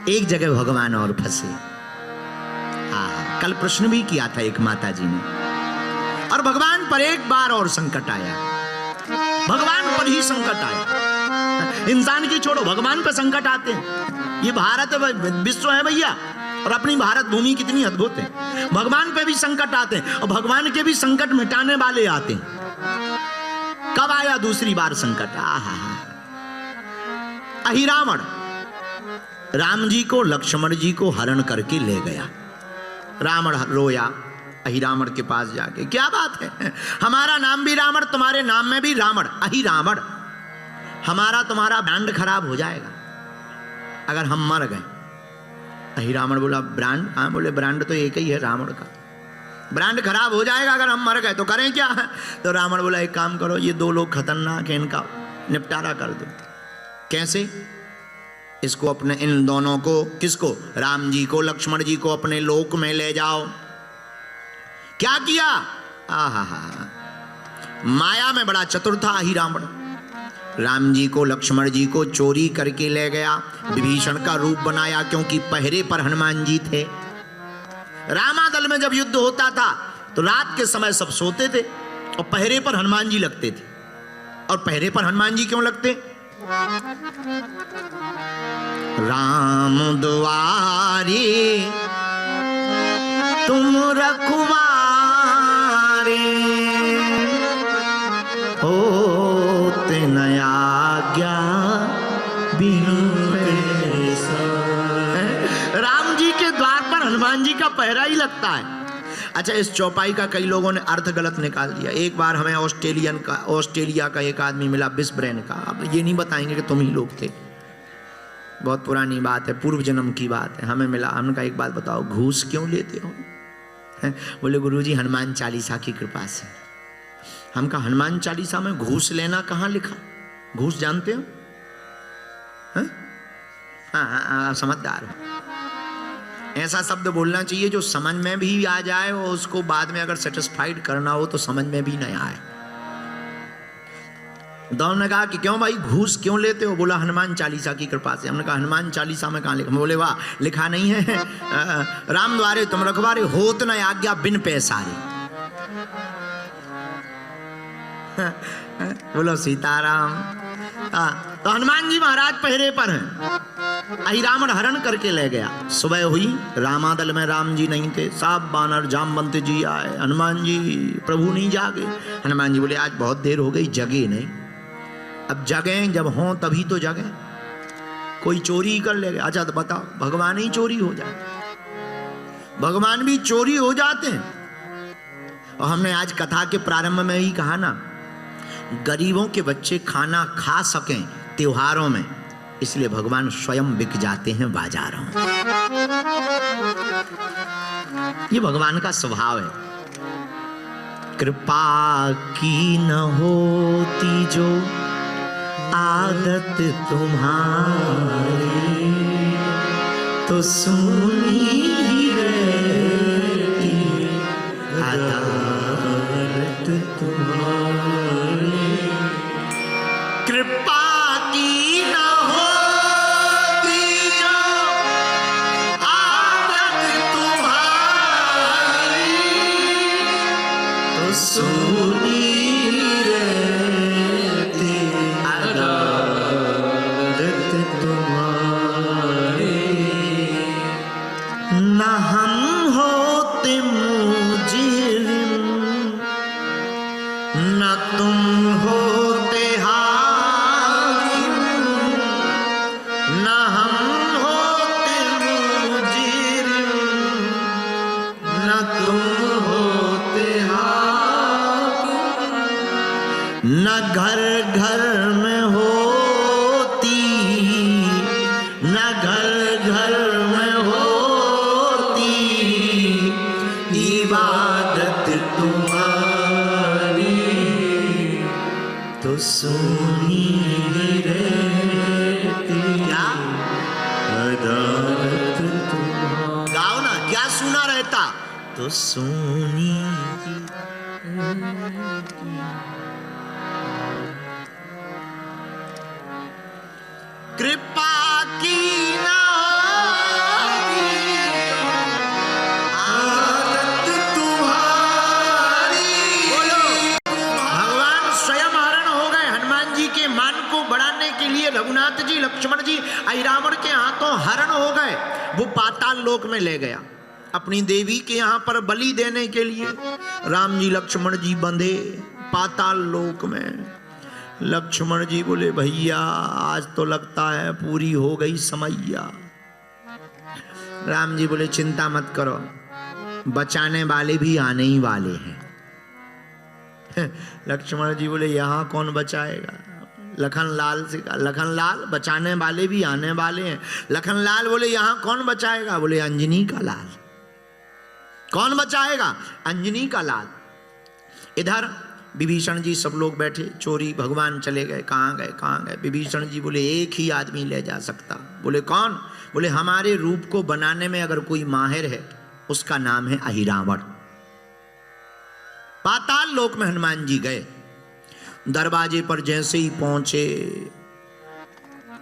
एक जगह भगवान और फंसे। कल प्रश्न भी किया था एक माता जी ने, और भगवान पर एक बार और संकट आया, भगवान पर ही संकट आया। इंसान की छोड़ो, भगवान पर संकट आते हैं। ये भारत विश्व है भैया, और अपनी भारत भूमि कितनी अद्भुत है। भगवान पे भी संकट आते हैं, और भगवान के भी संकट मिटाने वाले आते हैं। कब आया दूसरी बार संकट? अहिरावण राम जी को, लक्ष्मण जी को हरण करके ले गया। रावण रोया अहिरावण के पास जाके, क्या बात है, हमारा नाम भी रावण, तुम्हारे नाम में भी रावण, अहिरावण, हमारा तुम्हारा ब्रांड खराब हो जाएगा अगर हम मर गए। अहिरावण बोला ब्रांड? हाँ, बोले ब्रांड तो एक ही है रावण का, ब्रांड खराब हो जाएगा अगर हम मर गए तो करें क्या? तो रावण बोला एक काम करो, ये दो लोग खतरनाक हैं, इनका निपटारा कर दो। कैसे? इसको अपने, इन दोनों को, किसको? राम जी को, लक्ष्मण जी को अपने लोक में ले जाओ। क्या किया? माया में बड़ा चतुर था अहिरावण। राम जी को, लक्ष्मण जी को चोरी करके ले गया, विभीषण का रूप बनाया, क्योंकि पहरे पर हनुमान जी थे। रामादल में जब युद्ध होता था तो रात के समय सब सोते थे और पहरे पर हनुमान जी लगते थे। और पहरे पर हनुमान जी क्यों लगते? राम दुआरे तुम रखवारे, होते न आज्ञा बिनु पैसा। राम जी के द्वार पर हनुमान जी का पहरा ही लगता है। अच्छा, इस चौपाई का कई लोगों ने अर्थ गलत निकाल दिया। एक बार हमें ऑस्ट्रेलिया का एक आदमी मिला, बिस्ब्रेन का। अब ये नहीं बताएंगे कि तुम ही लोग थे, बहुत पुरानी बात है, पूर्व जन्म की बात है। हमें मिला, हमने कहा एक बात बताओ, घूस क्यों लेते हो? बोले गुरुजी हनुमान चालीसा की कृपा से। हम कहा हनुमान चालीसा में घूस लेना कहाँ लिखा? घूस जानते हो? हाँ, समझदार हो। ऐसा शब्द बोलना चाहिए जो समझ में भी आ जाए और उसको बाद में अगर सेटिस्फाइड करना हो तो समझ में भी नहीं आए। तो ने कहा कि क्यों भाई घूस क्यों लेते हो? बोला हनुमान चालीसा की कृपा से। हमने कहा हनुमान चालीसा में कहाँ लिखा? बोले वाह, लिखा नहीं है, राम द्वारे तुम रखवारे, होत न आज्ञा बिन पैसारे। बोलो सीताराम। तो हनुमान जी महाराज पहरे पर हैं। अहिरावण हरण करके ले गया। सुबह हुई, रामादल में राम जी नहीं थे, सब बानर जामवंत जी आए। हनुमान जी प्रभु नहीं जागे। हनुमान जी बोले आज बहुत देर हो गई, जगे नहीं। अब जगे जब हों तभी तो जगे, कोई चोरी ही कर ले गया। अच्छा तो बताओ, भगवान ही चोरी हो जाए? भगवान भी चोरी हो जाते हैं। और हमने आज कथा के प्रारंभ में ही कहा ना, गरीबों के बच्चे खाना खा सकें त्योहारों में, इसलिए भगवान स्वयं बिक जाते हैं बाजारों में। ये भगवान का स्वभाव है। कृपा की न होती जो आदत तुम्हारी, तो सुनी ही रहती अदालत तुम्हारी। कृपा की न होती जो आदत तुम्हारी, तो सुनी रहती अदालत तुम्हारी। न हम होते मुजरिम, न तुम होते हाकिम, न हम होते मुजरिम, न तुम होते हाकिम। न घर घर में होती, न घर घर में होती इबादत तुम्हारी, तो सुनी रहती क्या अदालत तुम्हारी। गाओ ना, क्या सुना रहता? तो सुनी। कृपा की ना अहिरावण के हाथों हरण हो गए, वो पाताल लोक में ले गया अपनी देवी के यहाँ पर बलि देने के लिए। राम जी लक्ष्मण जी बंधे पाताल लोक में। लक्ष्मण जी बोले भैया आज तो लगता है पूरी हो गई समैया। राम जी बोले चिंता मत करो, बचाने वाले भी आने ही वाले हैं। लक्ष्मण जी बोले यहाँ कौन बचाएगा? लखनलाल से कहा लखनलाल बचाने वाले भी आने वाले हैं। लखनलाल बोले यहाँ कौन बचाएगा? बोले अंजनी का लाल। कौन बचाएगा? अंजनी का लाल। इधर विभीषण जी सब लोग बैठे, चोरी भगवान चले गए। कहाँ गए कहाँ गए? विभीषण जी बोले एक ही आदमी ले जा सकता। बोले कौन? बोले हमारे रूप को बनाने में अगर कोई माहिर है उसका नाम है अहिरावण। पाताल लोक में हनुमान जी गए। दरवाजे पर जैसे ही पहुंचे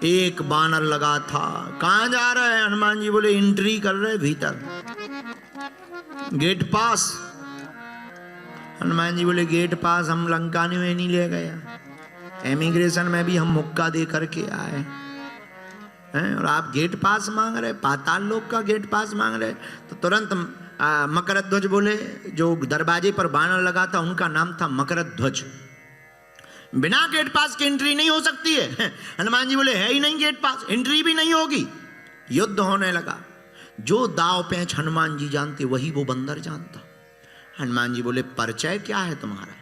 एक बानर लगा था। कहां जा रहे हैं? हनुमान जी बोले एंट्री कर रहे भीतर, गेट पास। हनुमान जी बोले गेट पास हम लंका में नहीं ले गया, इमिग्रेशन में भी हम मुक्का दे करके आए हैं और आप गेट पास मांग रहे, पाताल लोक का गेट पास मांग रहे। तो तुरंत मकरध्वज बोले, जो दरवाजे पर बानर लगा था उनका नाम था मकरध्वज। बिना गेट पास की एंट्री नहीं हो सकती है। हनुमान जी बोले है ही नहीं गेट पास, एंट्री भी नहीं होगी। युद्ध होने लगा। जो दाव पेंच हनुमान जी जानते वही वो बंदर जानता। हनुमान जी बोले परिचय क्या है तुम्हारा?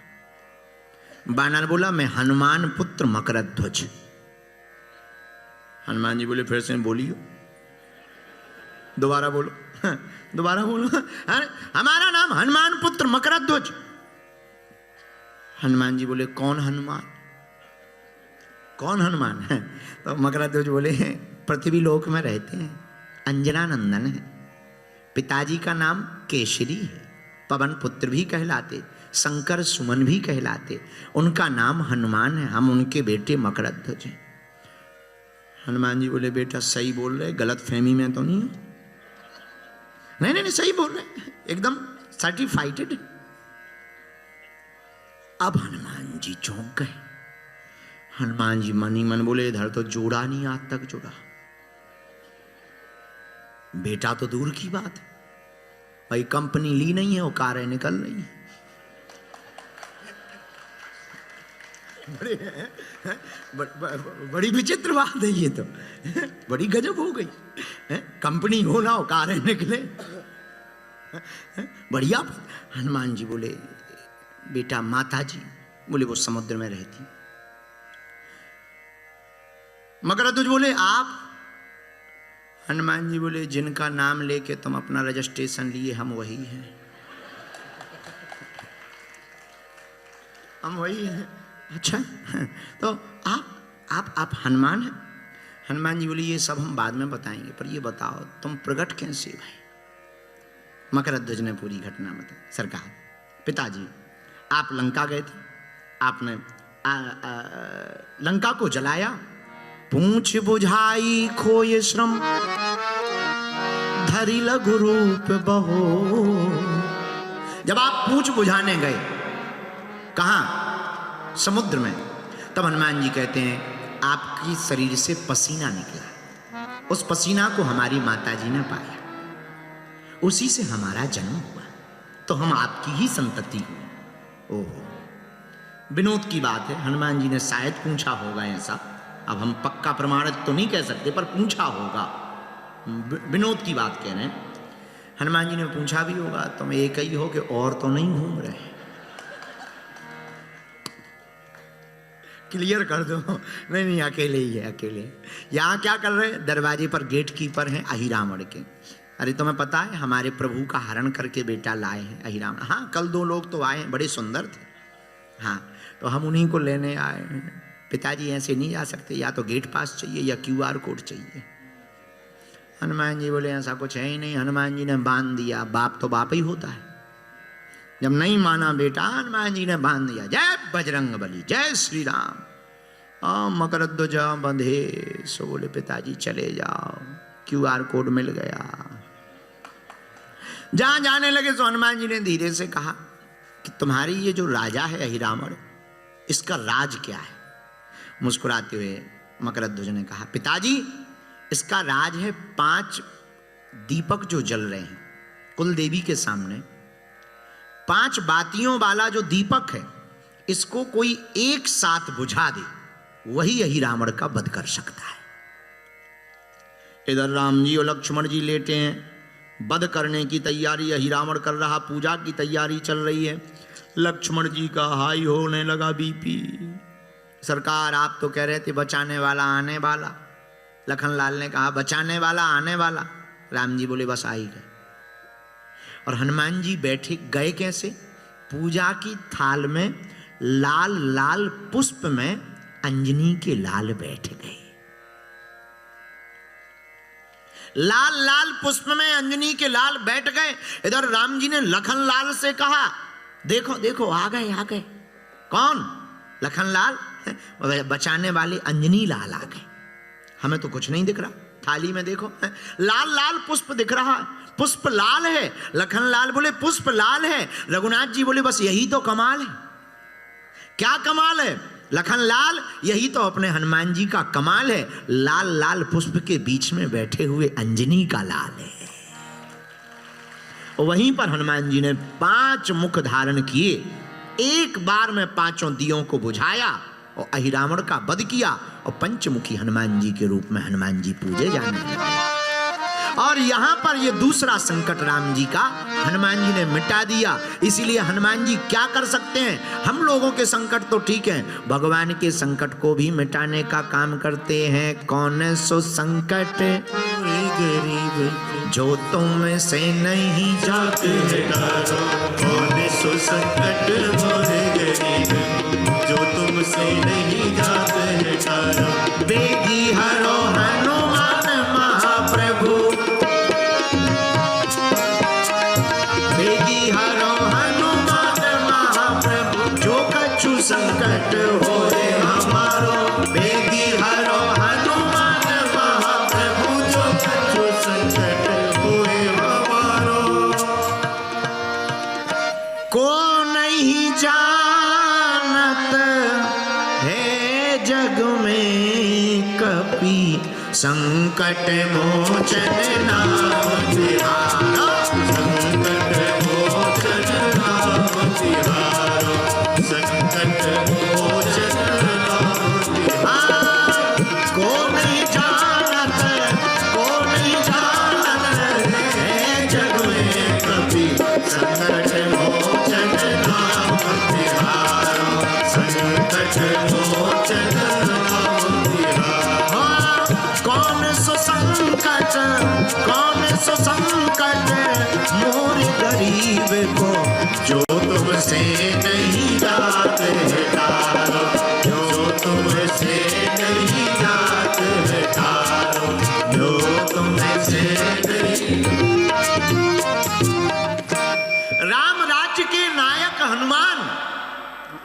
बानर बोला मैं हनुमान पुत्र मकरध्वज। हनुमान जी बोले फिर से बोलियो, दोबारा बोलो, दोबारा बोलो। हमारा नाम हनुमान पुत्र मकरध्वज। हनुमान जी बोले कौन हनुमान? कौन हनुमान है? तो मकरध्वज बोले पृथ्वी लोक में रहते हैं, अंजना नंदन है, पिताजी का नाम केशरी है, पवन पुत्र भी कहलाते, शंकर सुमन भी कहलाते, उनका नाम हनुमान है, हम उनके बेटे मकरध्वज हैं। हनुमान जी बोले बेटा सही बोल रहे, गलत फहमी में तो नहीं? नहीं नहीं सही बोल रहे, एकदम सर्टिफाइड। अब हनुमान जी चौंक गए। हनुमान जी मन ही मन बोले इधर तो जोड़ा नहीं आज तक जुड़ा, बेटा तो दूर की बात है, भाई कंपनी ली नहीं है, वो कारें निकल रही है। बड़ी विचित्र बात है ये तो, बड़ी गजब हो गई। कंपनी हो ना हो कारें निकले, बढ़िया। हनुमान जी बोले बेटा माता जी, बोले वो समुद्र में रहती। मकरध्वज बोले आप? हनुमान जी बोले जिनका नाम लेके तुम अपना रजिस्ट्रेशन लिए हम वही हैं, हम वही हैं। अच्छा तो आप हनुमान हैं? हनुमान जी बोले ये सब हम बाद में बताएंगे, पर ये बताओ तुम प्रकट कैसे भाई? मकरध्वज ने पूरी घटना बताई। सरकार पिताजी आप लंका गए थे, आपने लंका को जलाया, पूंछ बुझाई खोए श्रम, धरि लघु रूप बहो। जब आप पूंछ बुझाने गए कहां? समुद्र में। तब हनुमान जी कहते हैं आपकी शरीर से पसीना निकला, उस पसीना को हमारी माताजी ने पाया, उसी से हमारा जन्म हुआ, तो हम आपकी ही संतति हुए। ओहो विनोद की बात है, हनुमान जी ने शायद पूछा होगा ऐसा, अब हम पक्का प्रमाणित तो नहीं कह सकते, पर पूछा होगा, विनोद की बात कह रहे हैं। हनुमान जी ने पूछा भी होगा तुम एक ही हो कि और तो नहीं घूम रहे? क्लियर कर दो। नहीं नहीं अकेले ही है, अकेले। यहाँ क्या कर रहे हैं? दरवाजे पर गेट कीपर हैं अहिरावण के। अरे तुम्हें पता है हमारे प्रभु का हरण करके बेटा लाए हैं अहिरावण। हाँ कल 2 लोग तो आए हैं, बड़े सुंदर थे। हाँ तो हम उन्हीं को लेने आए हैं। पिताजी ऐसे नहीं जा सकते, या तो गेट पास चाहिए या QR कोड चाहिए। हनुमान जी बोले ऐसा कुछ है ही नहीं। हनुमान जी ने बांध दिया, बाप तो बाप ही होता है। जब नहीं माना बेटा, हनुमान जी ने बांध दिया, जय बजरंग बली, जय श्री राम। मकरध्वज बंधे, सो बोले पिताजी चले जाओ, QR कोड मिल गया। जहां जाने लगे तो हनुमान जी ने धीरे से कहा कि तुम्हारी ये जो राजा है अहिरावण, इसका राज क्या है? मुस्कुराते हुए मकरध्वज ने कहा पिताजी इसका राज है 5 दीपक जो जल रहे हैं कुल देवी के सामने। 5 बातियों वाला जो दीपक है, इसको कोई एक साथ बुझा दे, वही यही रावण का वध कर सकता है। इधर राम जी और लक्ष्मण जी लेटे हैं, वध करने की तैयारी यही रावण कर रहा, पूजा की तैयारी चल रही है। लक्ष्मण जी का हाई होने लगा बीपी। सरकार आप तो कह रहे थे बचाने वाला आने वाला। लखनलाल ने कहा बचाने वाला आने वाला। राम जी बोले बस आ ही गए। और हनुमान जी बैठे गए कैसे? पूजा की थाल में लाल लाल पुष्प में अंजनी के लाल बैठ गए। लाल लाल पुष्प में अंजनी के लाल बैठ गए। इधर राम जी ने लखनलाल से कहा देखो देखो आ गए आ गए। कौन? लखनलाल। बचाने वाले अंजनी लाल आ गए। हमें तो कुछ नहीं दिख रहा, थाली में देखो लाल लाल पुष्प दिख रहा, पुष्प लाल है। लखनलाल बोले पुष्प लाल है। रघुनाथ जी बोले बस यही तो कमाल है। क्या कमाल है? लखनलाल यही तो अपने हनुमान जी का कमाल है। लाल लाल पुष्प के बीच में बैठे हुए अंजनी का लाल है। वहीं पर हनुमान जी ने 5 मुख धारण किए, एक बार में 5 दियों को बुझाया और अहिरावण का वध किया। और पंचमुखी हनुमान जी के रूप में हनुमान जी पूजे जाने लगे। और यहां पर ये दूसरा संकट राम जी का हनुमान जी ने मिटा दिया। इसीलिए हनुमान जी क्या कर सकते हैं? हम लोगों के संकट तो ठीक है, भगवान के संकट को भी मिटाने का काम करते हैं। कौन सो संकट गरीब जो तुम से नहीं जाते तारो, कौन सो संकट मोरे गरीब जो तुमसे नहीं जाते तारो। बेगी हरो हनुमान महाप्रभु, बेगी हरो हनुमान महाप्रभु, जो कछु संकट होए हमारो। बेगी हरो हनुमान महाप्रभु, जो कछु संकट होए हमारो। को नहीं जानत है जग में कपि, संकट मोचन नाम तिहारा। संकट मोचन नाम तिहारा, संकट मोचन नाम तिहारा। को नहीं जानत है जग में कपि, संकट मोचन नाम तिहारा, संकट मोचन नाम तिहारा। कौन सो संकट मोर गरीब को, जो तुमसे नहीं जाते तारो, जो तुमसे नहीं जाते तारो, जो तुमसे नहीं। राम राज्य के नायक हनुमान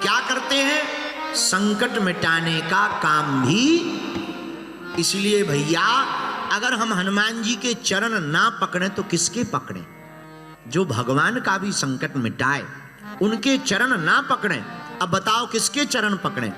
क्या करते हैं? संकट मिटाने का काम भी। इसलिए भैया अगर हम हनुमान जी के चरण ना पकड़े तो किसके पकड़े? जो भगवान का भी संकट मिटाए उनके चरण ना पकड़े। अब बताओ किसके चरण पकड़े?